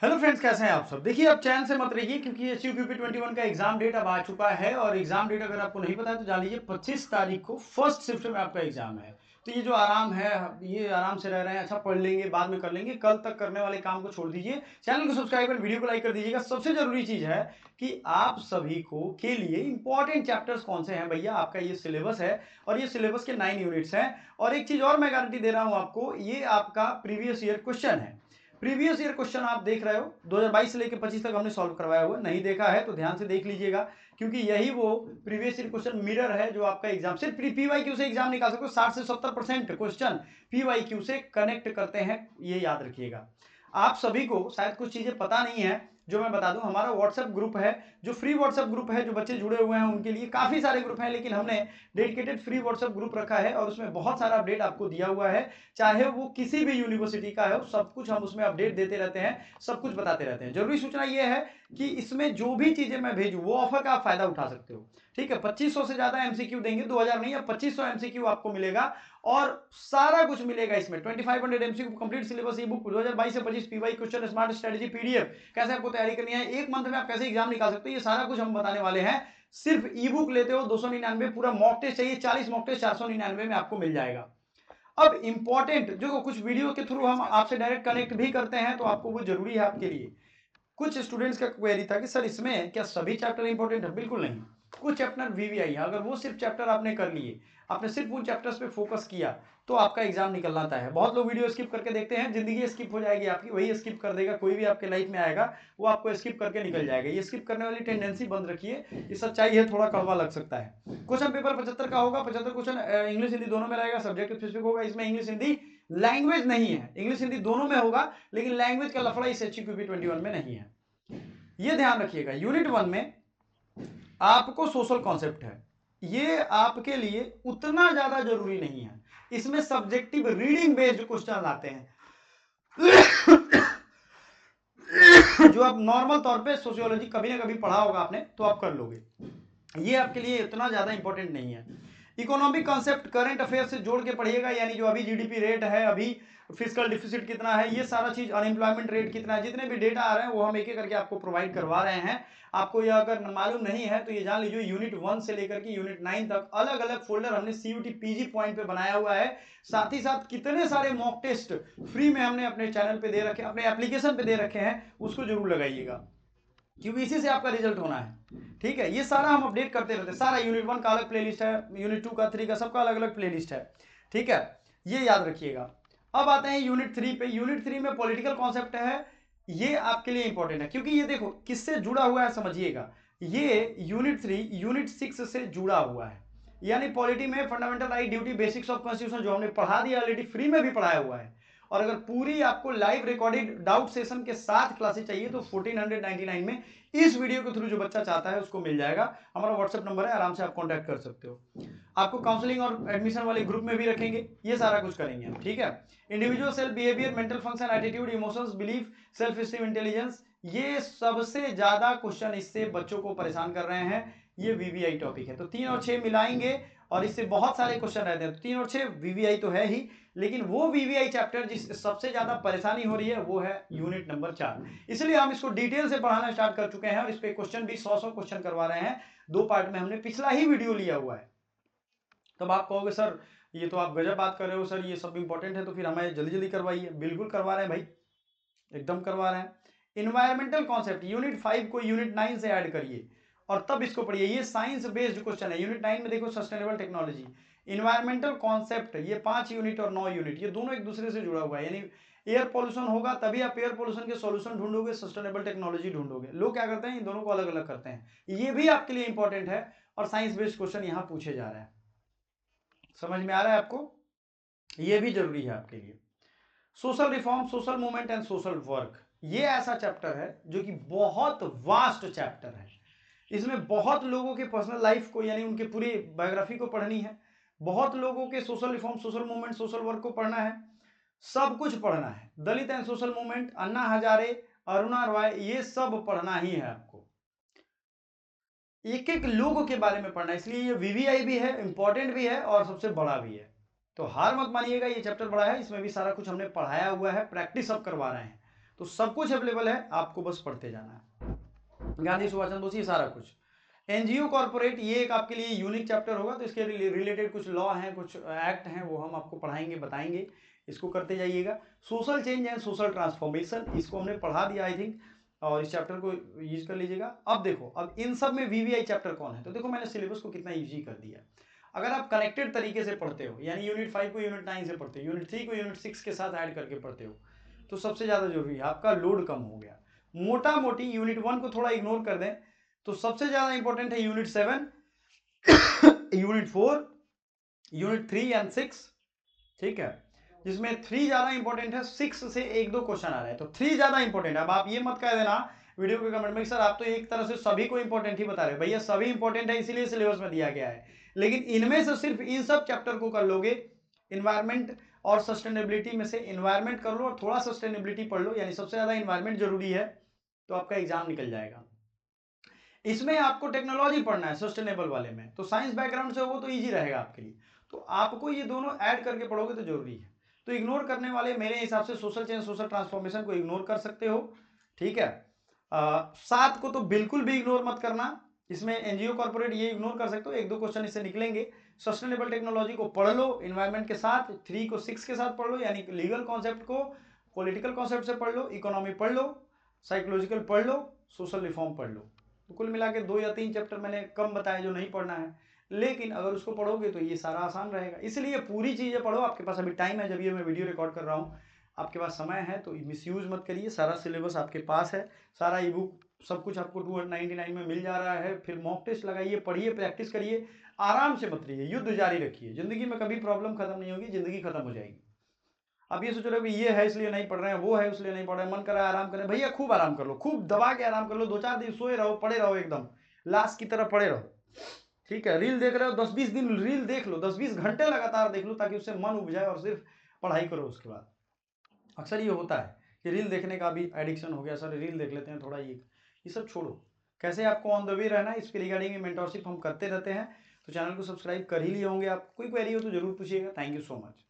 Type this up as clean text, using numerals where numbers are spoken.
Hello friends, कैसे हैं आप सब। देखिए, अब चैन से मत रहिए क्योंकि एसयूक्यूपी 21 का एग्जाम डेट अब आ चुका है। और एग्जाम डेट अगर आपको नहीं पता है तो जान लीजिए 25 तारीख को फर्स्ट शिफ्ट में आपका एग्जाम है। तो ये जो आराम है, ये आराम से रह रहे हैं, अच्छा पढ़ लेंगे, बाद में कर लेंगे, कल तक करने वाले काम को छोड़ दीजिए। चैनल को सब्सक्राइब और वीडियो को लाइक कर दीजिएगा। सबसे जरूरी चीज है कि आप सभी को के लिए इंपॉर्टेंट चैप्टर्स कौन से हैं भैया। आपका ये सिलेबस है और ये सिलेबस के 9 यूनिट्स हैं। और एक चीज और मैं गारंटी दे रहा हूं आपको, ये आपका प्रीवियस ईयर क्वेश्चन है। प्रीवियस ईयर क्वेश्चन आप देख रहे हो, 2022 से लेकर 25 तक हमने सॉल्व करवाया हुआ। नहीं देखा है तो ध्यान से देख लीजिएगा, क्योंकि यही वो प्रीवियस ईयर क्वेश्चन मिरर है जो आपका एग्जाम सिर्फ पीवाईक्यू से एग्जाम निकाल सकते हो। 60 से 70% क्वेश्चन पीवाईक्यू से कनेक्ट करते हैं, ये याद रखिएगा। आप सभी को शायद कुछ चीजें पता नहीं है, जो मैं बता दूं, हमारा व्हाट्सएप ग्रुप है, जो फ्री व्हाट्सएप ग्रुप है, जो बच्चे जुड़े हुए हैं उनके लिए। काफी सारे ग्रुप हैं लेकिन हमने डेडिकेटेड फ्री व्हाट्सएप ग्रुप रखा है और उसमें बहुत सारा अपडेट आपको दिया हुआ है। चाहे वो किसी भी यूनिवर्सिटी का है, सब कुछ हम उसमें अपडेट देते रहते हैं, सब कुछ बताते रहते हैं। जरूरी सूचना यह है कि इसमें जो भी चीजें मैं भेजूं वो ऑफर का आप फायदा उठा सकते हो। ठीक है, 2500 से ज्यादा एमसीक्यू देंगे, 2000 नहीं, अब 2500 एमसीक्यू आपको मिलेगा और सारा कुछ मिलेगा इसमें। 2500 MCQ complete syllabus, e book 2022 से 25 PY question, smart strategy, PDF, कैसे आपको तैयारी करनी है, एक मंथ में आप कैसे एग्जाम निकाल सकते हो, ये सारा कुछ हम बताने वाले हैं। सिर्फ ई बुक लेते हो 299, पूरा मॉक टेस्ट चाहिए 40 मॉक टेस्ट 499 में आपको मिल जाएगा। अब इंपॉर्टेंट जो कुछ वीडियो के थ्रू हम आपसे डायरेक्ट कनेक्ट भी करते हैं तो आपको वो जरूरी है आपके लिए। कुछ स्टूडेंट्स का क्वेरी था कि सर इसमें क्या सभी चैप्टर इंपॉर्टेंट है। बिल्कुल नहीं, कुछ चैप्टर वीवीआई है। अगर वो सिर्फ चैप्टर आपने कर लिए, आपने सिर्फ उन चैप्टर्स पे फोकस किया तो आपका एग्जाम निकलना तय है। बहुत लोग वीडियो स्किप करके देखते हैं, जिंदगी स्किप हो जाएगी आपकी, वही स्किप कर देगा। कोई भी आपके लाइफ में आएगा वो आपको स्किप करके निकल जाएगा। ये स्किप करने वाली टेंडेंसी बंद रखिए, ये सच्चाई है, थोड़ा कड़वा लग सकता है। क्वेश्चन पेपर 75 का होगा, 75 क्वेश्चन इंग्लिश हिंदी दोनों में रहेगा, सब्जेक्ट स्पेसिफिक होगा। इसमें इंग्लिश हिंदी लैंग्वेज नहीं है, इंग्लिश हिंदी दोनों में होगा, लेकिन लैंग्वेज का लफड़ा इस एचक्यूपी 21 में नहीं है। ये ध्यान रखिएगा। यूनिट 1 में आपको सोशल कॉन्सेप्ट है, ये आपके लिए उतना ज्यादा जरूरी नहीं है। इसमें सब्जेक्टिव रीडिंग बेस्ड क्वेश्चन आते हैं जो आप नॉर्मल तौर पे सोशियोलॉजी कभी ना कभी पढ़ा होगा आपने, तो आप कर लोगे। ये आपके लिए इतना ज्यादा इंपॉर्टेंट नहीं है। इकोनॉमिक कॉन्सेप्ट करंट अफेयर से जोड़ के पढ़िएगा, यानी जो अभी जीडीपी रेट है, अभी फिजिकल डिफिसिट कितना है, ये सारा चीज, अनएम्प्लॉयमेंट रेट कितना है, जितने भी डेटा आ रहे हैं वो हम एक एक करके आपको प्रोवाइड करवा रहे हैं। आपको ये अगर मालूम नहीं है तो ये जान लीजिए, यूनिट 1 से लेकर के यूनिट 9 तक अलग अलग फोल्डर हमने सीयूटी पीजी पॉइंट पे बनाया हुआ है। साथ ही साथ कितने सारे मॉक टेस्ट फ्री में हमने अपने चैनल पे दे रखे, अपने एप्लीकेशन पे दे रखे हैं, उसको जरूर लगाइएगा, क्योंकि इसी से आपका रिजल्ट होना है। ठीक है, ये सारा हम अपडेट करते रहते हैं। सारा यूनिट 1 का अलग प्लेलिस्ट है, यूनिट 2 का, 3 का, सबका अलग अलग प्लेलिस्ट है। ठीक है, ये याद रखिएगा। अब आते हैं यूनिट 3 पे। यूनिट 3 में पॉलिटिकल कॉन्सेप्ट है, ये आपके लिए इंपॉर्टेंट है क्योंकि ये देखो किससे जुड़ा हुआ है, समझिएगा। ये यूनिट 3 यूनिट 6 से जुड़ा हुआ है, यानी पॉलिटी में fundamental right, duty, basics of constitution जो हमने पढ़ा दिया ऑलरेडी, फ्री में भी पढ़ाया हुआ है। और अगर पूरी आपको लाइव रिकॉर्डेड डाउट सेशन के साथ क्लासेस चाहिए तो 1499 में इस वीडियो के थ्रू जो बच्चा चाहता है उसको मिल जाएगा। हमारा व्हाट्सएप नंबर है, आराम से आप कांटेक्ट कर सकते हो। आपको काउंसलिंग और एडमिशन वाले ग्रुप में भी रखेंगे, ये सारा कुछ करेंगे हम। ठीक है, individual self behaviour, mental function, attitude, emotions, belief, self esteem, intelligence, ये सबसे ज्यादा क्वेश्चन इससे बच्चों को परेशान कर रहे हैं। ये वीवीआई टॉपिक है, तो 3 और 6 मिलाएंगे और इससे बहुत सारे क्वेश्चन रहते हैं। तो 3 और 6 वीवीआई तो है ही, लेकिन वो वीवीआई चैप्टर जिस सबसे ज्यादा परेशानी हो रही है वो है यूनिट नंबर 4। इसलिए हम इसको डिटेल से पढ़ाना स्टार्ट कर चुके हैं और इस पे क्वेश्चन भी 100 क्वेश्चन करवा रहे हैं। 2 पार्ट में हमने पिछला ही वीडियो लिया हुआ है। तब आप कहोगे सर ये तो आप गजब बात कर रहे हो सर, ये सब इंपॉर्टेंट है तो फिर हमें जल्दी जल्दी करवाइए। बिल्कुल करवा रहे हैं भाई, एकदम करवा रहे हैं। इन्वायरमेंटल कॉन्सेप्ट यूनिट 5 को यूनिट 9 से ऐड करिए और तब इसको पढ़िए। ये साइंस बेस्ड क्वेश्चन है। यूनिट 9 में देखो सस्टेनेबल टेक्नोलॉजी, इन्वायरमेंटल कॉन्सेप्ट, ये 5 यूनिट और 9 यूनिट, ये दोनों एक दूसरे से जुड़ा हुआ है। यानी एयर पॉल्यूशन होगा तभी आप एयर पॉल्यूशन के सॉल्यूशन ढूंढोगे, सस्टेनेबल टेक्नोलॉजी ढूंढोगे। लोग क्या करते हैं, इन दोनों को अलग अलग करते हैं। ये भी आपके लिए इंपॉर्टेंट है और साइंस बेस्ड क्वेश्चन यहां पूछे जा रहे हैं। समझ में आ रहा है आपको, ये भी जरूरी है आपके लिए। Social reform, social movement and social work, ये ऐसा चैप्टर है जो कि बहुत वास्ट चैप्टर है। इसमें बहुत लोगों के पर्सनल लाइफ को, यानी उनके पूरी बायोग्राफी को पढ़नी है। बहुत लोगों के social reform, social movement, social work को पढ़ना है, सब कुछ पढ़ना है। दलित and social movement, Anna Hazare, Aruna Roy, ये सब पढ़ना ही है आपको। एक एक लोगों के बारे में पढ़ना है, इसलिए ये वीवीआई भी है, इंपॉर्टेंट भी है और सबसे बड़ा भी है। तो हार मत मानिएगा, ये चैप्टर बड़ा है, इसमें भी सारा कुछ हमने पढ़ाया हुआ है, प्रैक्टिस अब करवा रहे हैं। तो सब कुछ अवेलेबल है, आपको बस पढ़ते जाना है। गांधी सुभाष चंद्र बोस, ये सारा कुछ। एनजीओ कॉर्पोरेट, ये एक आपके लिए यूनिक चैप्टर होगा, तो इसके रिलेटेड कुछ लॉ हैं, कुछ एक्ट हैं, वो हम आपको पढ़ाएंगे, बताएंगे, इसको करते जाइएगा। Social change and social transformation, इसको हमने पढ़ा दिया आई थिंक, और इस चैप्टर को यूज कर लीजिएगा। अब देखो, अब इन सब में वीवीआई चैप्टर कौन है, तो देखो मैंने सिलेबस को कितना ईजी कर दिया। अगर आप कनेक्टेड तरीके से पढ़ते हो, यानी यूनिट 5 को यूनिट 9 से पढ़ते हो, यूनिट 3 को यूनिट 6 के साथ ऐड करके पढ़ते हो, तो सबसे ज़्यादा जरूरी है, आपका लोड कम हो गया। मोटा मोटी यूनिट 1 को थोड़ा इग्नोर कर दें तो सबसे ज़्यादा इंपॉर्टेंट है यूनिट 7, यूनिट 4, यूनिट 3 एंड 6, ठीक है, जिसमें 3 ज़्यादा इंपॉर्टेंट है, 6 से 1-2 क्वेश्चन आ रहे हैं, तो 3 ज़्यादा इंपॉर्टेंट है। अब आप ये मत कह देना वीडियो के कमेंट में सर आप तो एक तरह से सभी को इंपॉर्टेंट ही बता रहे हो। भैया सभी इंपॉर्टेंट है, इसीलिए सिलेबस में दिया गया है, लेकिन इनमें से सिर्फ इन सब चैप्टर को कर लोगे। इन्वायरमेंट और सस्टेनेबिलिटी में से इन्वायरमेंट कर लो और थोड़ा सस्टेनेबिलिटी पढ़ लो, यानी सबसे ज़्यादा इन्वायरमेंट जरूरी है, तो आपका एग्जाम निकल जाएगा। इसमें आपको टेक्नोलॉजी पढ़ना है सस्टेनेबल वाले में, तो साइंस बैकग्राउंड से हो तो इजी रहेगा आपके लिए, तो आपको ये दोनों ऐड करके पढ़ोगे तो जरूरी है। तो इग्नोर करने वाले मेरे हिसाब से सोशल चेंज सोशल ट्रांसफॉर्मेशन को इग्नोर कर सकते हो, ठीक है। 7 को तो बिल्कुल भी इग्नोर मत करना, इसमें एनजीओ कॉर्पोरेट ये इग्नोर कर सकते हो, 1-2 क्वेश्चन इससे निकलेंगे। सस्टेनेबल टेक्नोलॉजी को पढ़ लो इन्वायरमेंट के साथ, 3 को 6 के साथ पढ़ लो, यानी लीगल कॉन्सेप्ट को पॉलिटिकल कॉन्सेप्ट से पढ़ लो, इकोनॉमी पढ़ लो, साइकोलॉजिकल पढ़ लो, सोशल रिफॉर्म पढ़ लो। तो कुल मिला के 2 या 3 चैप्टर मैंने कम बताए जो नहीं पढ़ना है, लेकिन अगर उसको पढ़ोगे तो ये सारा आसान रहेगा। इसलिए पूरी चीज़ें पढ़ो, आपके पास अभी टाइम है, जब ये मैं वीडियो रिकॉर्ड कर रहा हूँ आपके पास समय है, तो मिसयूज मत करिए, सारा सिलेबस आपके पास है, सारा ई बुक सब कुछ आपको 299 में मिल जा रहा है। फिर मॉक टेस्ट लगाइए, पढ़िए, प्रैक्टिस करिए, आराम से मत रहिए, युद्ध जारी रखिए, जिंदगी में कभी प्रॉब्लम खत्म नहीं होगी, जिंदगी खत्म हो जाएगी। अब ये सोच रहे हो कि ये है इसलिए नहीं पढ़ रहे हैं, वो है इसलिए नहीं पढ़ रहे हैं, मन कर रहा है आराम करें, भैया खूब आराम कर लो, खूब दबा के आराम कर लो, 2-4 दिन सोए रहो, पड़े रहो, एकदम लाश की तरह पड़े रहो, ठीक है। रील देख रहे हो 10-20 दिन रील देख लो, 10-20 घंटे लगातार देख लो, ताकि उससे मन उब जाए और सिर्फ पढ़ाई करो उसके बाद। अक्सर ये होता है कि रील देखने का भी एडिक्शन हो गया, सर रील देख लेते हैं थोड़ा, ये सब छोड़ो। कैसे आपको ऑन द वे रहना है, इसके रिगार्डिंग मेंटरशिप हम करते रहते हैं, तो चैनल को सब्सक्राइब कर ही लिए होंगे आप। कोई क्वेरी हो तो जरूर पूछिएगा। Thank you so much.